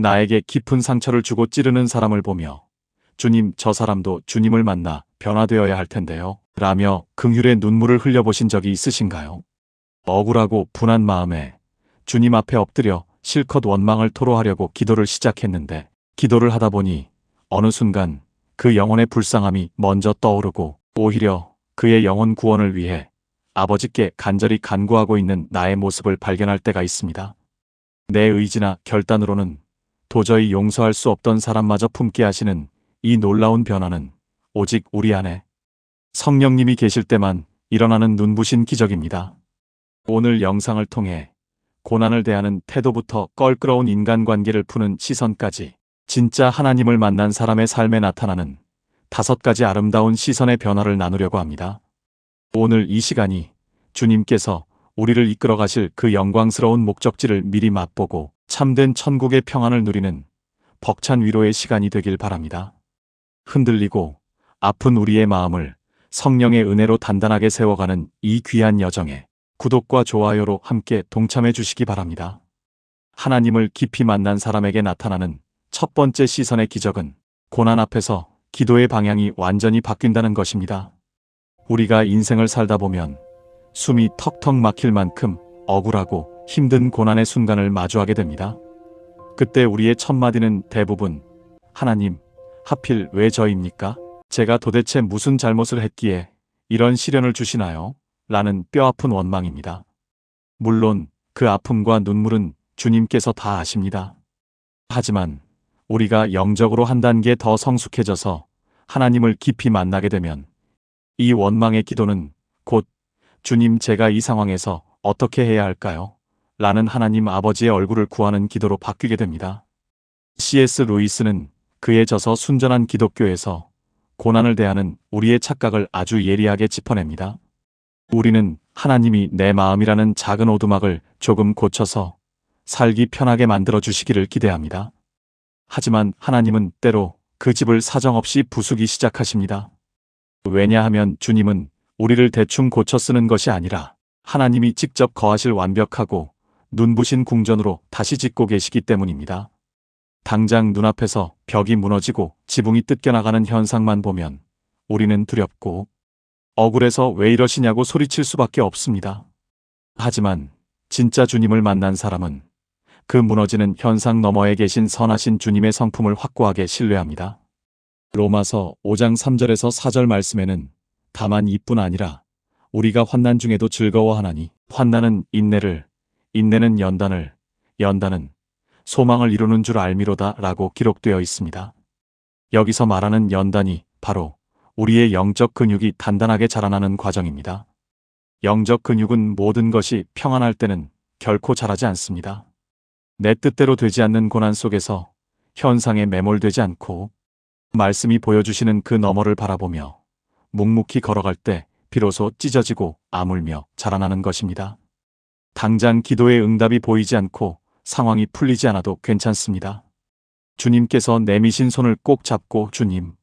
나에게 깊은 상처를 주고 찌르는 사람을 보며 주님, 저 사람도 주님을 만나 변화되어야 할 텐데요. 라며 긍휼의 눈물을 흘려보신 적이 있으신가요? 억울하고 분한 마음에 주님 앞에 엎드려 실컷 원망을 토로하려고 기도를 시작했는데 기도를 하다 보니 어느 순간 그 영혼의 불쌍함이 먼저 떠오르고 오히려 그의 영혼 구원을 위해 아버지께 간절히 간구하고 있는 나의 모습을 발견할 때가 있습니다. 내 의지나 결단으로는 도저히 용서할 수 없던 사람마저 품게 하시는 이 놀라운 변화는 오직 우리 안에 성령님이 계실 때만 일어나는 눈부신 기적입니다. 오늘 영상을 통해 고난을 대하는 태도부터 껄끄러운 인간관계를 푸는 시선까지 진짜 하나님을 만난 사람의 삶에 나타나는 5가지 아름다운 시선의 변화를 나누려고 합니다. 오늘 이 시간이 주님께서 우리를 이끌어 가실 그 영광스러운 목적지를 미리 맛보고 참된 천국의 평안을 누리는 벅찬 위로의 시간이 되길 바랍니다. 흔들리고 아픈 우리의 마음을 성령의 은혜로 단단하게 세워가는 이 귀한 여정에 구독과 좋아요로 함께 동참해 주시기 바랍니다. 하나님을 깊이 만난 사람에게 나타나는 첫 번째 시선의 기적은 고난 앞에서 기도의 방향이 완전히 바뀐다는 것입니다. 우리가 인생을 살다 보면 숨이 턱턱 막힐 만큼 억울하고 힘든 고난의 순간을 마주하게 됩니다. 그때 우리의 첫마디는 대부분 하나님, 하필 왜 저입니까? 제가 도대체 무슨 잘못을 했기에 이런 시련을 주시나요? 라는 뼈아픈 원망입니다. 물론 그 아픔과 눈물은 주님께서 다 아십니다. 하지만 우리가 영적으로 한 단계 더 성숙해져서 하나님을 깊이 만나게 되면 이 원망의 기도는 곧 주님, 제가 이 상황에서 어떻게 해야 할까요? 라는 하나님 아버지의 얼굴을 구하는 기도로 바뀌게 됩니다. C.S. 루이스는 그의 저서 순전한 기독교에서 고난을 대하는 우리의 착각을 아주 예리하게 짚어냅니다. 우리는 하나님이 내 마음이라는 작은 오두막을 조금 고쳐서 살기 편하게 만들어 주시기를 기대합니다. 하지만 하나님은 때로 그 집을 사정없이 부수기 시작하십니다. 왜냐하면 주님은 우리를 대충 고쳐 쓰는 것이 아니라 하나님이 직접 거하실 완벽하고 눈부신 궁전으로 다시 짓고 계시기 때문입니다. 당장 눈앞에서 벽이 무너지고 지붕이 뜯겨나가는 현상만 보면 우리는 두렵고 억울해서 왜 이러시냐고 소리칠 수밖에 없습니다. 하지만 진짜 주님을 만난 사람은 그 무너지는 현상 너머에 계신 선하신 주님의 성품을 확고하게 신뢰합니다. 로마서 5장 3절에서 4절 말씀에는 다만 이뿐 아니라 우리가 환난 중에도 즐거워하나니 환난은 인내를, 인내는 연단을, 연단은 소망을 이루는 줄 알미로다 라고 기록되어 있습니다. 여기서 말하는 연단이 바로 우리의 영적 근육이 단단하게 자라나는 과정입니다. 영적 근육은 모든 것이 평안할 때는 결코 자라지 않습니다. 내 뜻대로 되지 않는 고난 속에서 현상에 매몰되지 않고 말씀이 보여주시는 그 너머를 바라보며 묵묵히 걸어갈 때 비로소 찢어지고 아물며 자라나는 것입니다. 당장 기도의 응답이 보이지 않고 상황이 풀리지 않아도 괜찮습니다. 주님께서 내미신 손을 꼭 잡고 주님,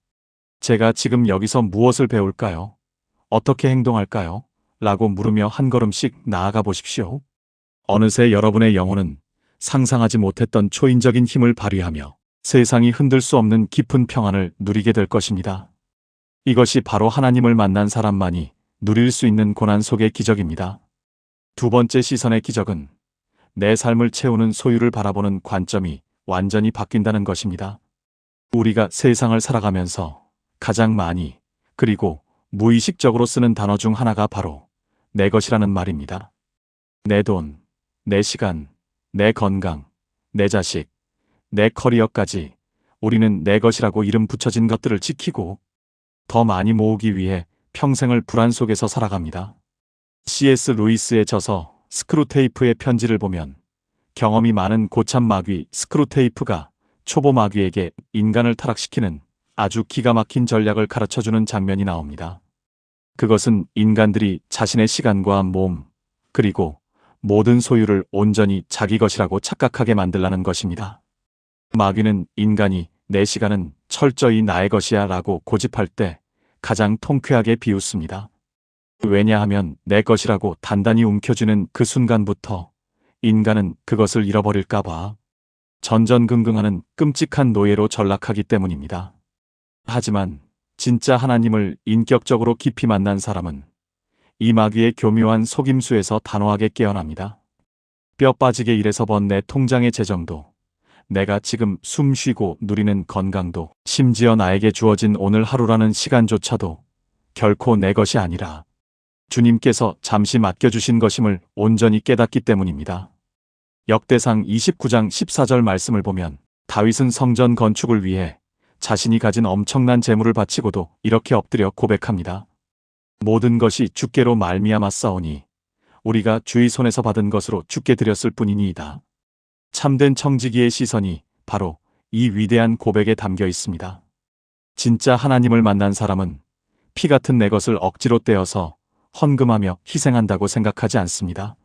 제가 지금 여기서 무엇을 배울까요? 어떻게 행동할까요? 라고 물으며 한 걸음씩 나아가 보십시오. 어느새 여러분의 영혼은 상상하지 못했던 초인적인 힘을 발휘하며 세상이 흔들 수 없는 깊은 평안을 누리게 될 것입니다. 이것이 바로 하나님을 만난 사람만이 누릴 수 있는 고난 속의 기적입니다. 두 번째 시선의 기적은 내 삶을 채우는 소유를 바라보는 관점이 완전히 바뀐다는 것입니다. 우리가 세상을 살아가면서 가장 많이 그리고 무의식적으로 쓰는 단어 중 하나가 바로 내 것이라는 말입니다. 내 돈, 내 시간, 내 건강, 내 자식, 내 커리어까지 우리는 내 것이라고 이름 붙여진 것들을 지키고 더 많이 모으기 위해 평생을 불안 속에서 살아갑니다. C.S. 루이스의 저서 스크루테이프의 편지를 보면 경험이 많은 고참 마귀 스크루테이프가 초보 마귀에게 인간을 타락시키는 아주 기가 막힌 전략을 가르쳐주는 장면이 나옵니다. 그것은 인간들이 자신의 시간과 몸, 그리고 모든 소유를 온전히 자기 것이라고 착각하게 만들라는 것입니다. 마귀는 인간이 내 시간은 철저히 나의 것이야 라고 고집할 때 가장 통쾌하게 비웃습니다. 왜냐하면 내 것이라고 단단히 움켜쥐는 그 순간부터 인간은 그것을 잃어버릴까 봐 전전긍긍하는 끔찍한 노예로 전락하기 때문입니다. 하지만 진짜 하나님을 인격적으로 깊이 만난 사람은 이 마귀의 교묘한 속임수에서 단호하게 깨어납니다. 뼈 빠지게 일해서 번 내 통장의 재정도, 내가 지금 숨 쉬고 누리는 건강도, 심지어 나에게 주어진 오늘 하루라는 시간조차도 결코 내 것이 아니라 주님께서 잠시 맡겨주신 것임을 온전히 깨닫기 때문입니다. 역대상 29장 14절 말씀을 보면 다윗은 성전 건축을 위해 자신이 가진 엄청난 재물을 바치고도 이렇게 엎드려 고백합니다. 모든 것이 주께로 말미암았사오니 우리가 주의 손에서 받은 것으로 주께 드렸을 뿐이니이다. 참된 청지기의 시선이 바로 이 위대한 고백에 담겨 있습니다. 진짜 하나님을 만난 사람은 피 같은 내 것을 억지로 떼어서 헌금하며 희생한다고 생각하지 않습니다.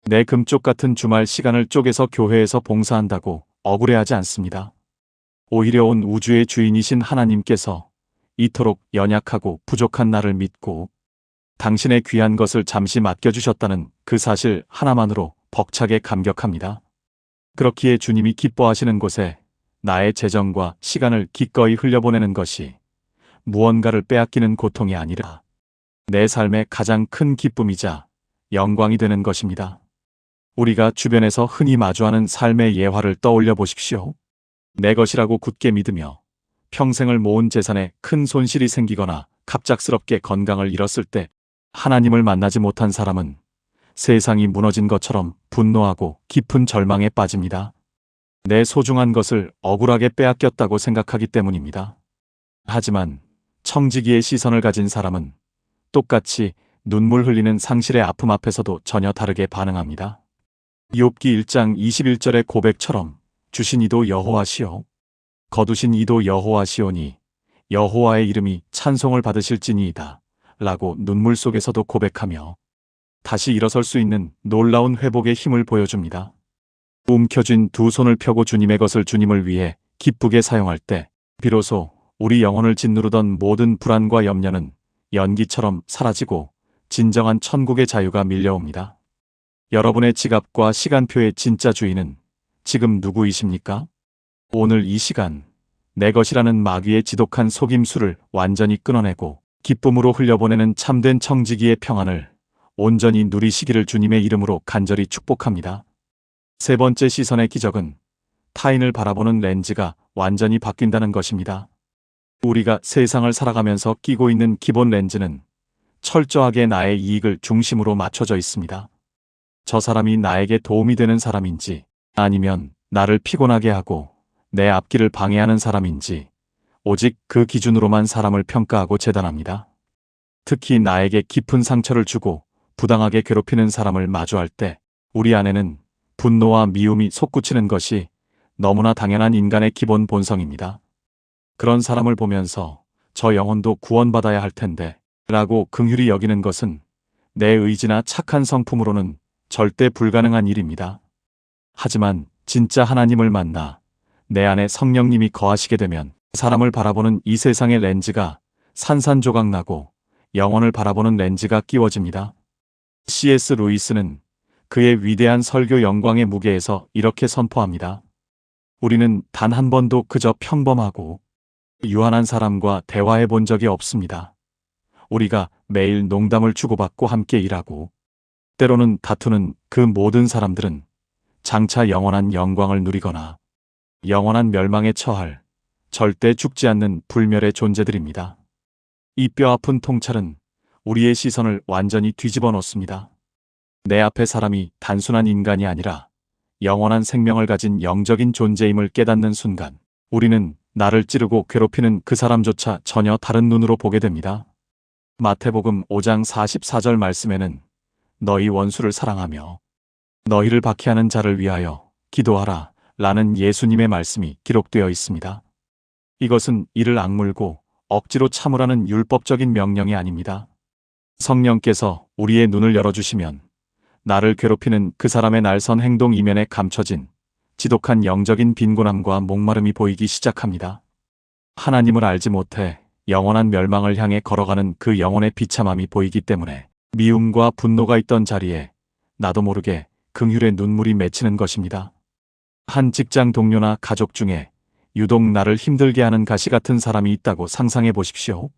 내 금쪽 같은 주말 시간을 쪼개서 교회에서 봉사한다고 억울해하지 않습니다. 오히려 온 우주의 주인이신 하나님께서 이토록 연약하고 부족한 나를 믿고 당신의 귀한 것을 잠시 맡겨주셨다는 그 사실 하나만으로 벅차게 감격합니다. 그렇기에 주님이 기뻐하시는 곳에 나의 재정과 시간을 기꺼이 흘려보내는 것이 무언가를 빼앗기는 고통이 아니라 내 삶의 가장 큰 기쁨이자 영광이 되는 것입니다. 우리가 주변에서 흔히 마주하는 삶의 예화를 떠올려 보십시오. 내 것이라고 굳게 믿으며 평생을 모은 재산에 큰 손실이 생기거나 갑작스럽게 건강을 잃었을 때 하나님을 만나지 못한 사람은 세상이 무너진 것처럼 분노하고 깊은 절망에 빠집니다. 내 소중한 것을 억울하게 빼앗겼다고 생각하기 때문입니다. 하지만 청지기의 시선을 가진 사람은 똑같이 눈물 흘리는 상실의 아픔 앞에서도 전혀 다르게 반응합니다. 욥기 1장 21절의 고백처럼 주신 이도 여호와시요 거두신 이도 여호와시오니 여호와의 이름이 찬송을 받으실지니이다 라고 눈물 속에서도 고백하며 다시 일어설 수 있는 놀라운 회복의 힘을 보여줍니다. 움켜쥔 두 손을 펴고 주님의 것을 주님을 위해 기쁘게 사용할 때 비로소 우리 영혼을 짓누르던 모든 불안과 염려는 연기처럼 사라지고 진정한 천국의 자유가 밀려옵니다. 여러분의 지갑과 시간표의 진짜 주인은 지금 누구이십니까? 오늘 이 시간 내 것이라는 마귀의 지독한 속임수를 완전히 끊어내고 기쁨으로 흘려보내는 참된 청지기의 평안을 온전히 누리시기를 주님의 이름으로 간절히 축복합니다. 세 번째 시선의 기적은 타인을 바라보는 렌즈가 완전히 바뀐다는 것입니다. 우리가 세상을 살아가면서 끼고 있는 기본 렌즈는 철저하게 나의 이익을 중심으로 맞춰져 있습니다. 저 사람이 나에게 도움이 되는 사람인지 아니면 나를 피곤하게 하고 내 앞길을 방해하는 사람인지 오직 그 기준으로만 사람을 평가하고 재단합니다. 특히 나에게 깊은 상처를 주고 부당하게 괴롭히는 사람을 마주할 때 우리 안에는 분노와 미움이 솟구치는 것이 너무나 당연한 인간의 기본 본성입니다. 그런 사람을 보면서 저 영혼도 구원받아야 할 텐데 라고 긍휼히 여기는 것은 내 의지나 착한 성품으로는 절대 불가능한 일입니다. 하지만 진짜 하나님을 만나 내 안에 성령님이 거하시게 되면 사람을 바라보는 이 세상의 렌즈가 산산조각나고 영혼을 바라보는 렌즈가 끼워집니다. C.S. 루이스는 그의 위대한 설교 영광의 무게에서 이렇게 선포합니다. 우리는 단 한 번도 그저 평범하고 유한한 사람과 대화해 본 적이 없습니다. 우리가 매일 농담을 주고받고 함께 일하고 때로는 다투는 그 모든 사람들은 장차 영원한 영광을 누리거나 영원한 멸망에 처할 절대 죽지 않는 불멸의 존재들입니다. 이 뼈아픈 통찰은 우리의 시선을 완전히 뒤집어 놓습니다. 내 앞의 사람이 단순한 인간이 아니라 영원한 생명을 가진 영적인 존재임을 깨닫는 순간 우리는 나를 찌르고 괴롭히는 그 사람조차 전혀 다른 눈으로 보게 됩니다. 마태복음 5장 44절 말씀에는 너희 원수를 사랑하며 너희를 박해하는 자를 위하여 기도하라 라는 예수님의 말씀이 기록되어 있습니다. 이것은 이를 악물고 억지로 참으라는 율법적인 명령이 아닙니다. 성령께서 우리의 눈을 열어주시면 나를 괴롭히는 그 사람의 날선 행동 이면에 감춰진 지독한 영적인 빈곤함과 목마름이 보이기 시작합니다. 하나님을 알지 못해 영원한 멸망을 향해 걸어가는 그 영혼의 비참함이 보이기 때문에 미움과 분노가 있던 자리에 나도 모르게 긍휼의 눈물이 맺히는 것입니다. 한 직장 동료나 가족 중에 유독 나를 힘들게 하는 가시 같은 사람이 있다고 상상해 보십시오.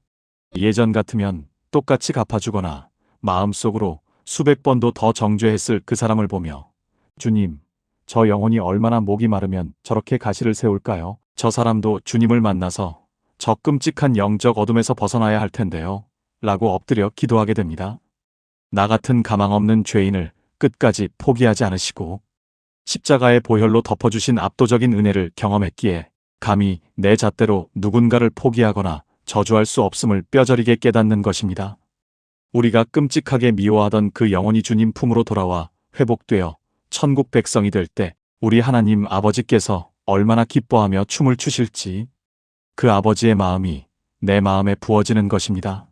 예전 같으면 똑같이 갚아주거나 마음속으로 수백 번도 더 정죄했을 그 사람을 보며 주님, 저 영혼이 얼마나 목이 마르면 저렇게 가시를 세울까요? 저 사람도 주님을 만나서 저 끔찍한 영적 어둠에서 벗어나야 할 텐데요. 라고 엎드려 기도하게 됩니다. 나 같은 가망 없는 죄인을 끝까지 포기하지 않으시고 십자가의 보혈로 덮어주신 압도적인 은혜를 경험했기에 감히 내 잣대로 누군가를 포기하거나 저주할 수 없음을 뼈저리게 깨닫는 것입니다. 우리가 끔찍하게 미워하던 그 영혼이 주님 품으로 돌아와 회복되어 천국 백성이 될 때 우리 하나님 아버지께서 얼마나 기뻐하며 춤을 추실지 그 아버지의 마음이 내 마음에 부어지는 것입니다.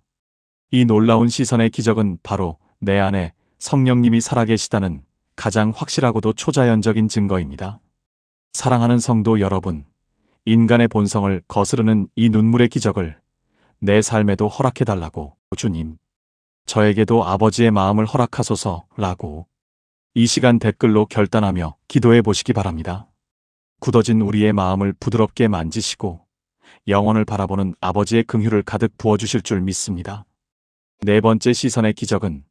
이 놀라운 시선의 기적은 바로 내 안에 성령님이 살아계시다는 가장 확실하고도 초자연적인 증거입니다. 사랑하는 성도 여러분, 인간의 본성을 거스르는 이 눈물의 기적을 내 삶에도 허락해달라고 주님, 저에게도 아버지의 마음을 허락하소서라고 이 시간 댓글로 결단하며 기도해 보시기 바랍니다. 굳어진 우리의 마음을 부드럽게 만지시고 영혼을 바라보는 아버지의 긍휼을 가득 부어주실 줄 믿습니다. 네 번째 시선의 기적은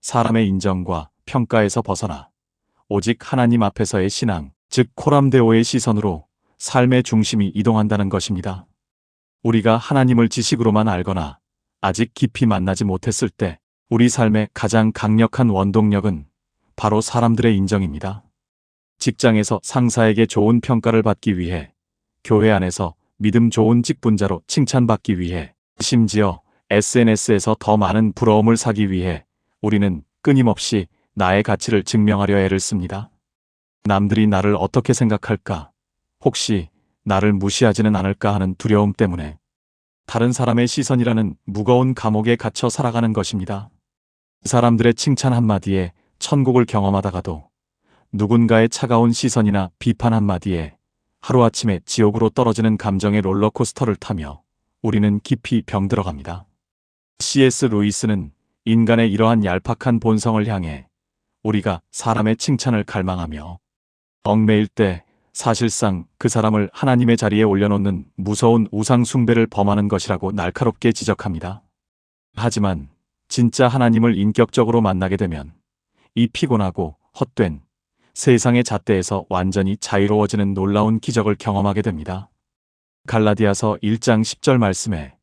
사람의 인정과 평가에서 벗어나 오직 하나님 앞에서의 신앙, 즉 코람데오의 시선으로 삶의 중심이 이동한다는 것입니다. 우리가 하나님을 지식으로만 알거나 아직 깊이 만나지 못했을 때 우리 삶의 가장 강력한 원동력은 바로 사람들의 인정입니다. 직장에서 상사에게 좋은 평가를 받기 위해, 교회 안에서 믿음 좋은 직분자로 칭찬받기 위해, 심지어 SNS에서 더 많은 부러움을 사기 위해 우리는 끊임없이 나의 가치를 증명하려 애를 씁니다. 남들이 나를 어떻게 생각할까? 혹시 나를 무시하지는 않을까 하는 두려움 때문에 다른 사람의 시선이라는 무거운 감옥에 갇혀 살아가는 것입니다. 사람들의 칭찬 한마디에 천국을 경험하다가도 누군가의 차가운 시선이나 비판 한마디에 하루아침에 지옥으로 떨어지는 감정의 롤러코스터를 타며 우리는 깊이 병들어갑니다. C.S. 루이스는 인간의 이러한 얄팍한 본성을 향해 우리가 사람의 칭찬을 갈망하며 얽매일 때 사실상 그 사람을 하나님의 자리에 올려놓는 무서운 우상 숭배를 범하는 것이라고 날카롭게 지적합니다. 하지만 진짜 하나님을 인격적으로 만나게 되면 이 피곤하고 헛된 세상의 잣대에서 완전히 자유로워지는 놀라운 기적을 경험하게 됩니다. 갈라디아서 1장 10절 말씀에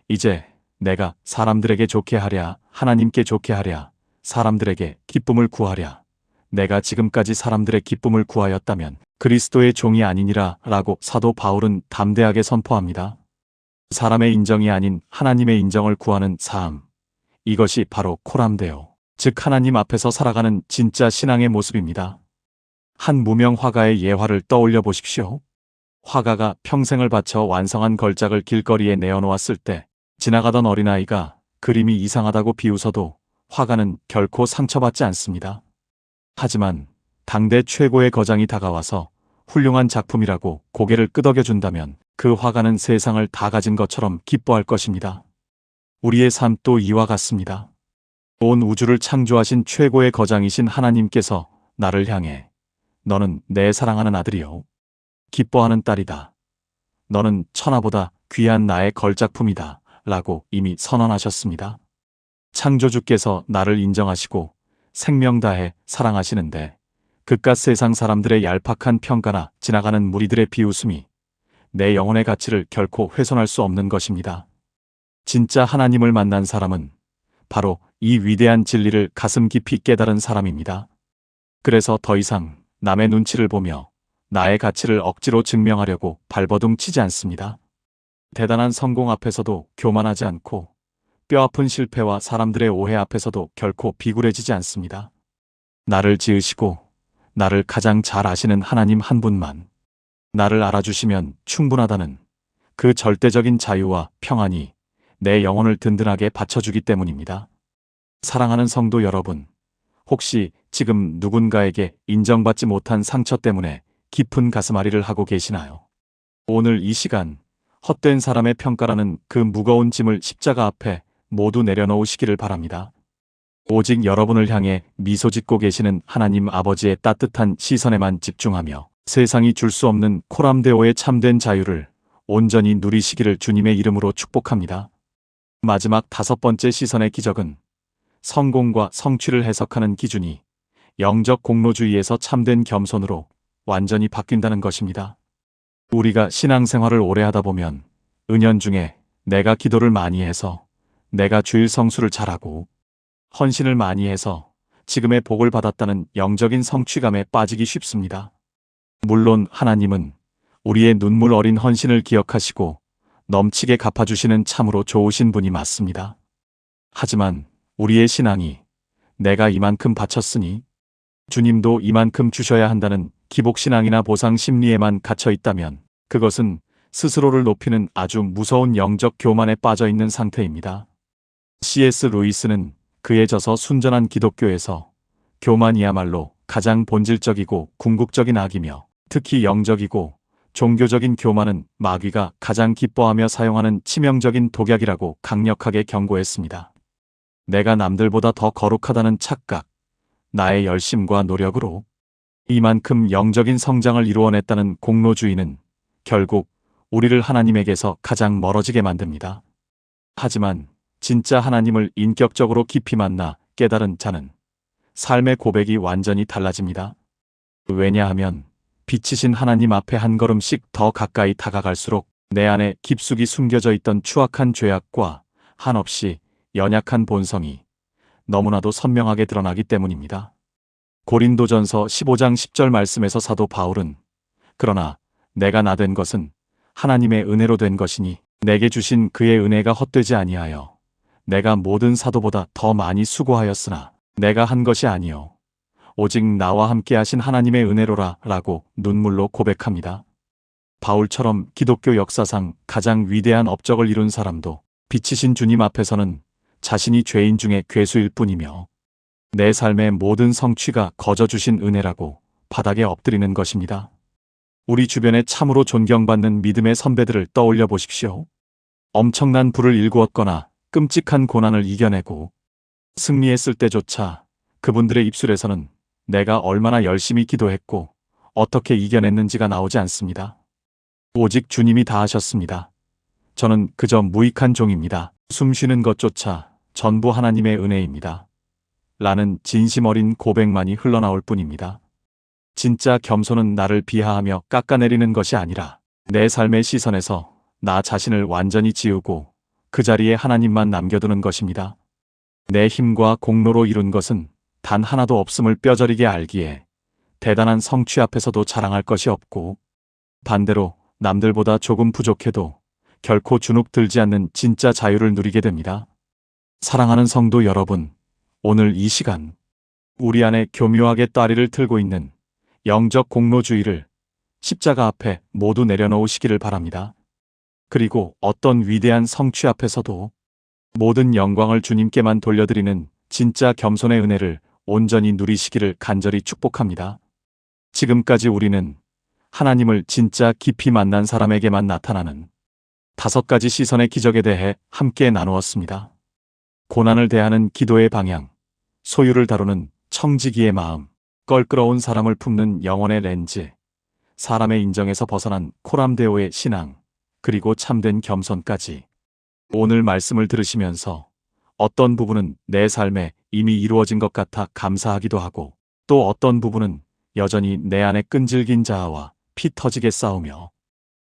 이제 내가 사람들에게 좋게 하랴, 하나님께 좋게 하랴, 사람들에게 기쁨을 구하랴. 내가 지금까지 사람들의 기쁨을 구하였다면 그리스도의 종이 아니니라 라고 사도 바울은 담대하게 선포합니다. 사람의 인정이 아닌 하나님의 인정을 구하는 삶. 이것이 바로 코람데오, 즉 하나님 앞에서 살아가는 진짜 신앙의 모습입니다. 한 무명 화가의 예화를 떠올려 보십시오. 화가가 평생을 바쳐 완성한 걸작을 길거리에 내어놓았을 때 지나가던 어린아이가 그림이 이상하다고 비웃어도 화가는 결코 상처받지 않습니다. 하지만 당대 최고의 거장이 다가와서 훌륭한 작품이라고 고개를 끄덕여준다면 그 화가는 세상을 다 가진 것처럼 기뻐할 것입니다. 우리의 삶도 이와 같습니다. 온 우주를 창조하신 최고의 거장이신 하나님께서 나를 향해 너는 내 사랑하는 아들이요, 기뻐하는 딸이다. 너는 천하보다 귀한 나의 걸작품이다. 라고 이미 선언하셨습니다. 창조주께서 나를 인정하시고 생명 다해 사랑하시는데 그깟 세상 사람들의 얄팍한 평가나 지나가는 무리들의 비웃음이 내 영혼의 가치를 결코 훼손할 수 없는 것입니다. 진짜 하나님을 만난 사람은 바로 이 위대한 진리를 가슴 깊이 깨달은 사람입니다. 그래서 더 이상 남의 눈치를 보며 나의 가치를 억지로 증명하려고 발버둥 치지 않습니다. 대단한 성공 앞에서도 교만하지 않고 뼈아픈 실패와 사람들의 오해 앞에서도 결코 비굴해지지 않습니다. 나를 지으시고 나를 가장 잘 아시는 하나님 한 분만 나를 알아주시면 충분하다는 그 절대적인 자유와 평안이 내 영혼을 든든하게 받쳐주기 때문입니다. 사랑하는 성도 여러분, 혹시 지금 누군가에게 인정받지 못한 상처 때문에 깊은 가슴앓이를 하고 계시나요? 오늘 이 시간 헛된 사람의 평가라는 그 무거운 짐을 십자가 앞에 모두 내려놓으시기를 바랍니다. 오직 여러분을 향해 미소 짓고 계시는 하나님 아버지의 따뜻한 시선에만 집중하며 세상이 줄 수 없는 코람데오의 참된 자유를 온전히 누리시기를 주님의 이름으로 축복합니다. 마지막 5번째 시선의 기적은 성공과 성취를 해석하는 기준이 영적 공로주의에서 참된 겸손으로 완전히 바뀐다는 것입니다. 우리가 신앙생활을 오래 하다 보면 은연중에 내가 기도를 많이 해서, 내가 주일 성수를 잘하고, 헌신을 많이 해서 지금의 복을 받았다는 영적인 성취감에 빠지기 쉽습니다. 물론 하나님은 우리의 눈물 어린 헌신을 기억하시고 넘치게 갚아주시는 참으로 좋으신 분이 맞습니다. 하지만 우리의 신앙이 내가 이만큼 바쳤으니 주님도 이만큼 주셔야 한다는 기복신앙이나 보상심리에만 갇혀 있다면 그것은 스스로를 높이는 아주 무서운 영적 교만에 빠져 있는 상태입니다. C.S. 루이스는 그에 져서 순전한 기독교에서 교만이야말로 가장 본질적이고 궁극적인 악이며, 특히 영적이고 종교적인 교만은 마귀가 가장 기뻐하며 사용하는 치명적인 독약이라고 강력하게 경고했습니다. 내가 남들보다 더 거룩하다는 착각, 나의 열심과 노력으로 이만큼 영적인 성장을 이루어냈다는 공로주의는 결국 우리를 하나님에게서 가장 멀어지게 만듭니다. 하지만 진짜 하나님을 인격적으로 깊이 만나 깨달은 자는 삶의 고백이 완전히 달라집니다. 왜냐하면 빛이신 하나님 앞에 한 걸음씩 더 가까이 다가갈수록 내 안에 깊숙이 숨겨져 있던 추악한 죄악과 한없이 연약한 본성이 너무나도 선명하게 드러나기 때문입니다. 고린도전서 15장 10절 말씀에서 사도 바울은 그러나 내가 나 된 것은 하나님의 은혜로 된 것이니 내게 주신 그의 은혜가 헛되지 아니하여 내가 모든 사도보다 더 많이 수고하였으나 내가 한 것이 아니요 오직 나와 함께 하신 하나님의 은혜로라 라고 눈물로 고백합니다. 바울처럼 기독교 역사상 가장 위대한 업적을 이룬 사람도 빛이신 주님 앞에서는 자신이 죄인 중에 괴수일 뿐이며 내 삶의 모든 성취가 거저 주신 은혜라고 바닥에 엎드리는 것입니다. 우리 주변에 참으로 존경받는 믿음의 선배들을 떠올려 보십시오. 엄청난 불을 일구었거나 끔찍한 고난을 이겨내고 승리했을 때조차 그분들의 입술에서는 내가 얼마나 열심히 기도했고 어떻게 이겨냈는지가 나오지 않습니다. 오직 주님이 다 하셨습니다. 저는 그저 무익한 종입니다. 숨 쉬는 것조차 전부 하나님의 은혜입니다. 라는 진심 어린 고백만이 흘러나올 뿐입니다. 진짜 겸손은 나를 비하하며 깎아내리는 것이 아니라 내 삶의 시선에서 나 자신을 완전히 지우고 그 자리에 하나님만 남겨두는 것입니다. 내 힘과 공로로 이룬 것은 단 하나도 없음을 뼈저리게 알기에 대단한 성취 앞에서도 자랑할 것이 없고, 반대로 남들보다 조금 부족해도 결코 주눅 들지 않는 진짜 자유를 누리게 됩니다. 사랑하는 성도 여러분, 오늘 이 시간 우리 안에 교묘하게 따리를 틀고 있는 영적 공로주의를 십자가 앞에 모두 내려놓으시기를 바랍니다. 그리고 어떤 위대한 성취 앞에서도 모든 영광을 주님께만 돌려드리는 진짜 겸손의 은혜를 온전히 누리시기를 간절히 축복합니다. 지금까지 우리는 하나님을 진짜 깊이 만난 사람에게만 나타나는 5가지 시선의 기적에 대해 함께 나누었습니다. 고난을 대하는 기도의 방향, 소유를 다루는 청지기의 마음, 껄끄러운 사람을 품는 영혼의 렌즈, 사람의 인정에서 벗어난 코람데오의 신앙, 그리고 참된 겸손까지. 오늘 말씀을 들으시면서 어떤 부분은 내 삶에 이미 이루어진 것 같아 감사하기도 하고, 또 어떤 부분은 여전히 내 안에 끈질긴 자아와 피 터지게 싸우며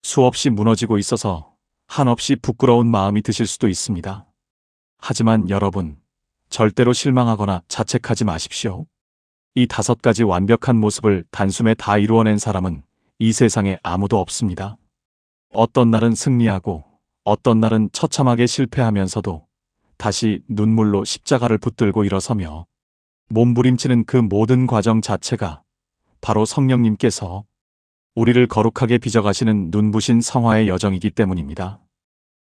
수없이 무너지고 있어서 한없이 부끄러운 마음이 드실 수도 있습니다. 하지만 여러분, 절대로 실망하거나 자책하지 마십시오. 이 5가지 완벽한 모습을 단숨에 다 이루어낸 사람은 이 세상에 아무도 없습니다. 어떤 날은 승리하고 어떤 날은 처참하게 실패하면서도 다시 눈물로 십자가를 붙들고 일어서며 몸부림치는 그 모든 과정 자체가 바로 성령님께서 우리를 거룩하게 빚어가시는 눈부신 성화의 여정이기 때문입니다.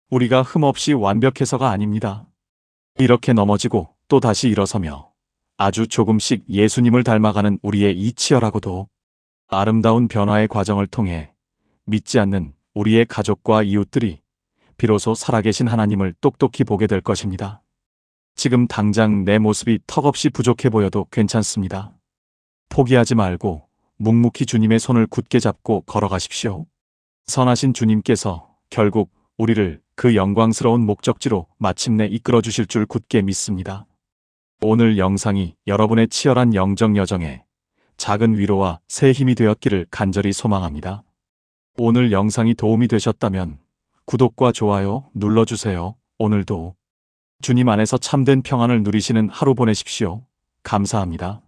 우리가 흠없이 완벽해서가 아닙니다. 이렇게 넘어지고 또 다시 일어서며 아주 조금씩 예수님을 닮아가는 우리의 이 치열하고도 아름다운 변화의 과정을 통해 믿지 않는 우리의 가족과 이웃들이 비로소 살아계신 하나님을 똑똑히 보게 될 것입니다. 지금 당장 내 모습이 턱없이 부족해 보여도 괜찮습니다. 포기하지 말고 묵묵히 주님의 손을 굳게 잡고 걸어가십시오. 선하신 주님께서 결국 우리를 그 영광스러운 목적지로 마침내 이끌어 주실 줄 굳게 믿습니다. 오늘 영상이 여러분의 치열한 영적 여정에 작은 위로와 새 힘이 되었기를 간절히 소망합니다. 오늘 영상이 도움이 되셨다면 구독과 좋아요 눌러주세요. 오늘도 주님 안에서 참된 평안을 누리시는 하루 보내십시오. 감사합니다.